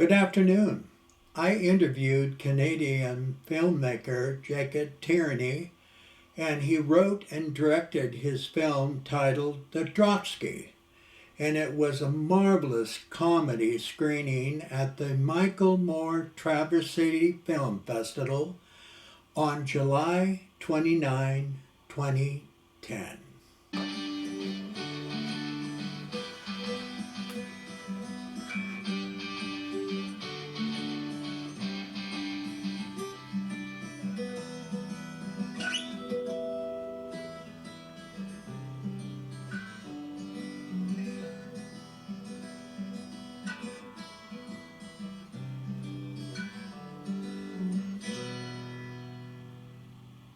Good afternoon. I interviewed Canadian filmmaker Jacob Tierney, and he wrote and directed his film titled The Trotsky. And it was a marvelous comedy screening at the Michael Moore Traverse City Film Festival on July 29, 2010.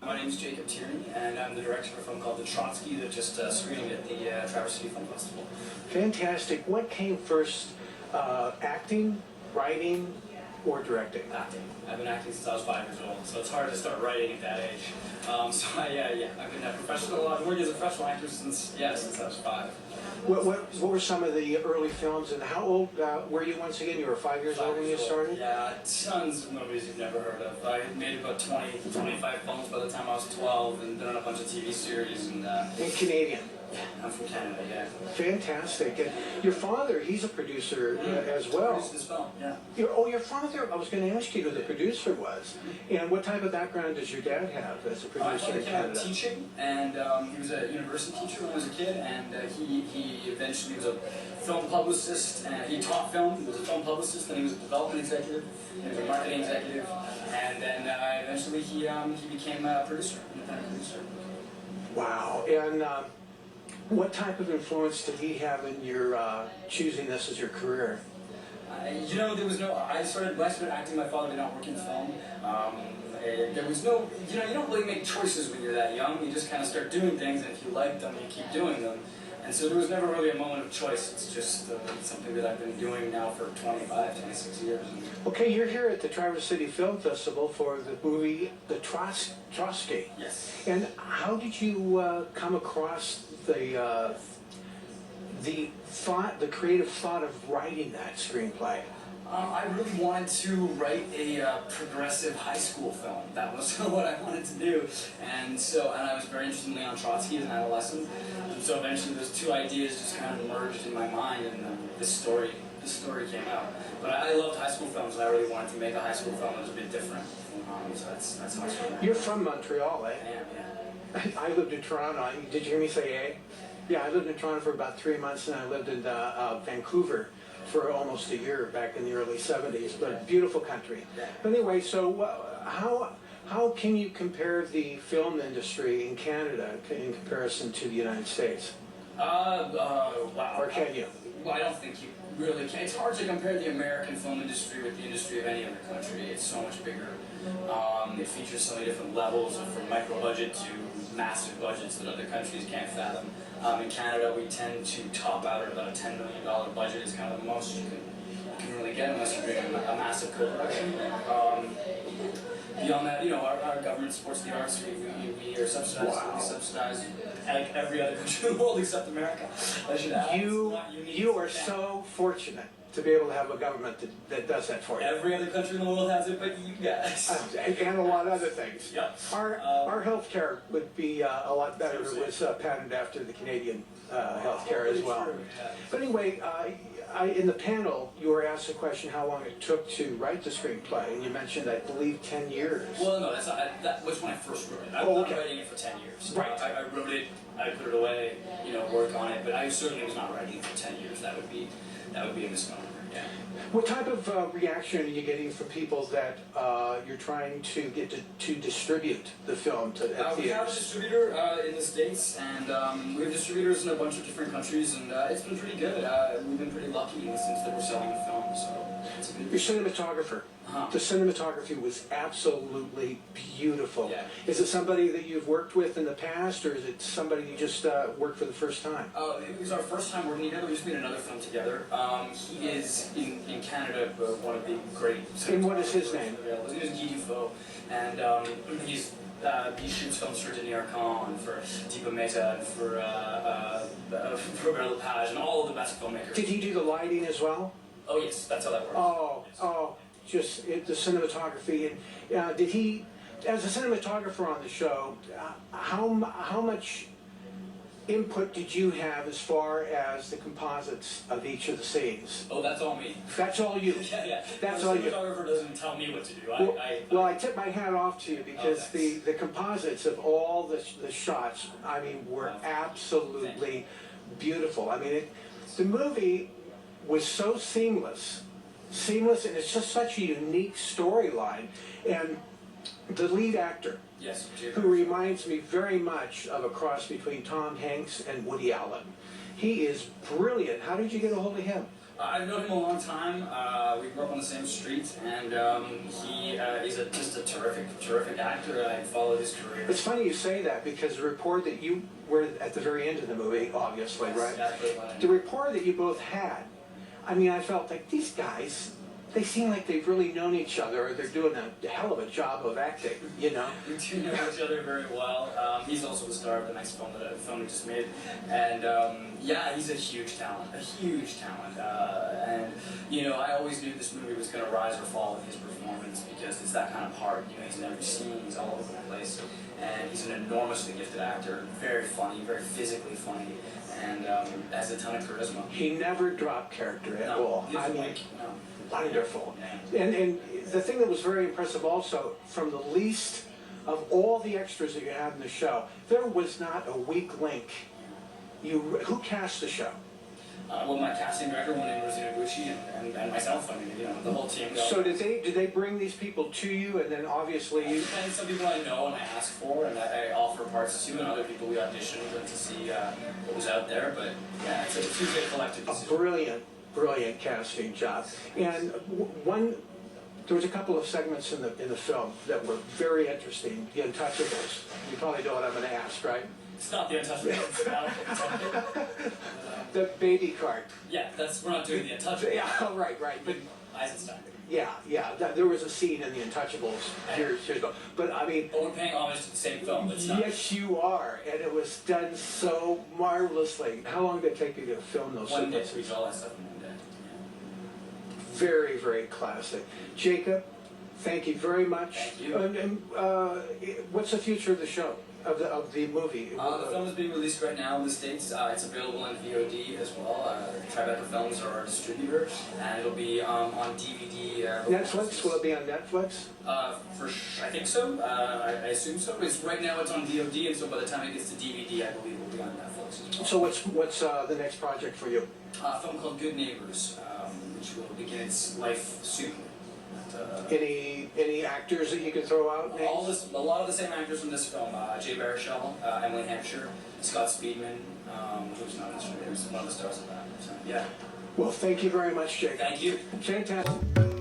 My name is Jacob Tierney, and I'm the director of a film called The Trotsky that just screened at the Traverse City Film Festival. Fantastic. What came first, acting, writing, or directing? Acting. I've been acting since I was 5 years old, so it's hard to start writing at that age. I've been a professional. I've been working as a professional actor since I was 5. What were some of the early films, and how old were you once again? You were 5 years old when you started? Yeah, tons of movies you've never heard of. I made about 25 films by the time I was 12, and done a bunch of TV series. And Canadian? Yeah, I'm from Canada, yeah. Fantastic. And your father, he's a producer as well. Produced this film, yeah. Your father, I was going to ask you who the producer was. And what type of background does your dad have as a producer in Canada? Teaching, and he was a university teacher when I was a kid, and he eventually was a film publicist, and he taught film. He was a film publicist, and he was a development executive, he was a marketing executive, and then eventually he became a producer, independent producer. Wow. And what type of influence did he have in your choosing this as your career? There was no. When I started acting, my father did not work in film. There was no. You don't really make choices when you're that young. You just kind of start doing things, and if you like them, you keep doing them. And so there was never really a moment of choice. It's just something that I've been doing now for 25, 26 years. Okay, you're here at the Traverse City Film Festival for the movie The Trotsky. Yes. And how did you come across the creative thought of writing that screenplay? I really wanted to write a progressive high school film. That was what I wanted to do. And I was very interested in Leon Trotsky as an adolescent. And so eventually those two ideas just kind of merged in my mind, and this story came out. But I loved high school films, and I really wanted to make a high school film that was a bit different. So that's how I started. You're from Montreal, eh? I am, yeah. I lived in Toronto. Did you hear me say eh? Yeah, I lived in Toronto for about 3 months, and I lived in Vancouver for almost a year back in the early 70s, but beautiful country. But anyway, so how can you compare the film industry in Canada in comparison to the United States? Wow. Or can you? Well, I don't think you really can. It's hard to compare the American film industry with the industry of any other country. It's so much bigger. It features so many different levels, from micro budget to massive budgets that other countries can't fathom. In Canada, we tend to top out at about a $10 million budget. Is kind of the most you can really get, unless you're doing a massive co-production. Beyond that, our government supports the arts. We are subsidized. Wow. We subsidize like every other country in the world except America. I should add. You are so fortunate to be able to have a government that does that for you. Every other country in the world has it, but you guys. And a lot of other things. Yep. Our health care would be a lot better if it was patterned after the Canadian health care as well. Yeah. But anyway, in the panel, you were asked the question how long it took to write the screenplay, and you mentioned, I believe, 10 years. Well, no, that's not, that was when I first wrote it. I've been writing it for 10 years. Right. I wrote it, I put it away, work on it, but I certainly was not writing it for 10 years. That would be a misnomer. Yeah. What type of reaction are you getting from people that you're trying to get to distribute the film to theaters? We have a distributor in the States, and we have distributors in a bunch of different countries, and it's been pretty good. We've been pretty lucky in the sense that we're selling the film, so it's been Your cinematographer. The cinematography was absolutely beautiful. Yeah. Is it somebody that you've worked with in the past, or is it somebody you just worked for the first time? It was our first time working together. We just made another film together. He is in Canada one of the great. And what is his name? His name is Guy Dufaux, and he shoots films for Denis Arcand and for Deepa Mehta and for Robert Lepage and all of the best filmmakers. Did he do the lighting as well? Oh yes, that's how that works. Just the cinematography. And did he, as a cinematographer on the show, how much input did you have as far as the composites of each of the scenes? Oh, that's all me. That's all you. Yeah. That's the all you. cinematographer doesn't tell me what to do. I tip my hat off to you because the composites of all the shots, I mean, were absolutely beautiful. I mean, the movie was so seamless, and it's just such a unique storyline. And the lead actor, Yes, who reminds me very much of a cross between Tom Hanks and Woody Allen. He is brilliant. How did you get a hold of him? I've known him a long time. We grew up on the same street, and he's just a terrific actor, and I followed his career. It's funny you say that because the rapport that you were at the very end of the movie, obviously, right? The rapport that you both had, I mean, I felt like these guys, they seem like they've really known each other, or they're doing a hell of a job of acting, you know? We do know each other very well. He's also the star of the next film we just made, and yeah, he's a huge talent, and you know, I always knew this movie was going to rise or fall with his performance because it's that kind of part. You know, he's in every scene, he's all over the place, and he's an enormously gifted actor, very funny, very physically funny, and has a ton of charisma. He never dropped character at all. I mean, wonderful. Yeah. And the thing that was very impressive also, from the least of all the extras that you had in the show, there was not a weak link. Who cast the show? Well, my casting director, one named Gucci, and myself. I mean, you know, the whole team. So did they bring these people to you, and then obviously you? And some people I know and I ask for, and I offer parts to, and other people we auditioned to see what was out there. But yeah, it's a Tuesday collective decision. Brilliant casting job. And there was a couple of segments in the film that were very interesting. The Untouchables. You probably know what I'm going to ask, right? It's not the Untouchables. The baby cart. Yeah, we're not doing the Untouchables. Yeah, right. But Eisenstein. Yeah. There was a scene in the Untouchables years ago. But I mean, but we're paying homage to the same film. But it's not. Yes, you are, and it was done so marvelously. How long did it take you to film those One day, sequences? we did all that stuff in 1 day. Very, very classic. Jacob, thank you very much. Thank you. And what's the future of the show, of the movie? The film is being released right now in the States. It's available on VOD as well. Tribeca Films are our distributor, and it'll be on DVD. Netflix? Will it be on Netflix? I think so. I assume so. Right now it's on VOD, and so by the time it gets to DVD, I believe it will be on Netflix as well. So what's the next project for you? A film called Good Neighbors, which will begin its life soon. Any actors that you can throw out? Names? A lot of the same actors from this film. Jay Baruchel, Emily Hampshire, Scott Speedman, who's not one of the stars of that. So, yeah. Well, thank you very much, Jacob. Thank you. Fantastic.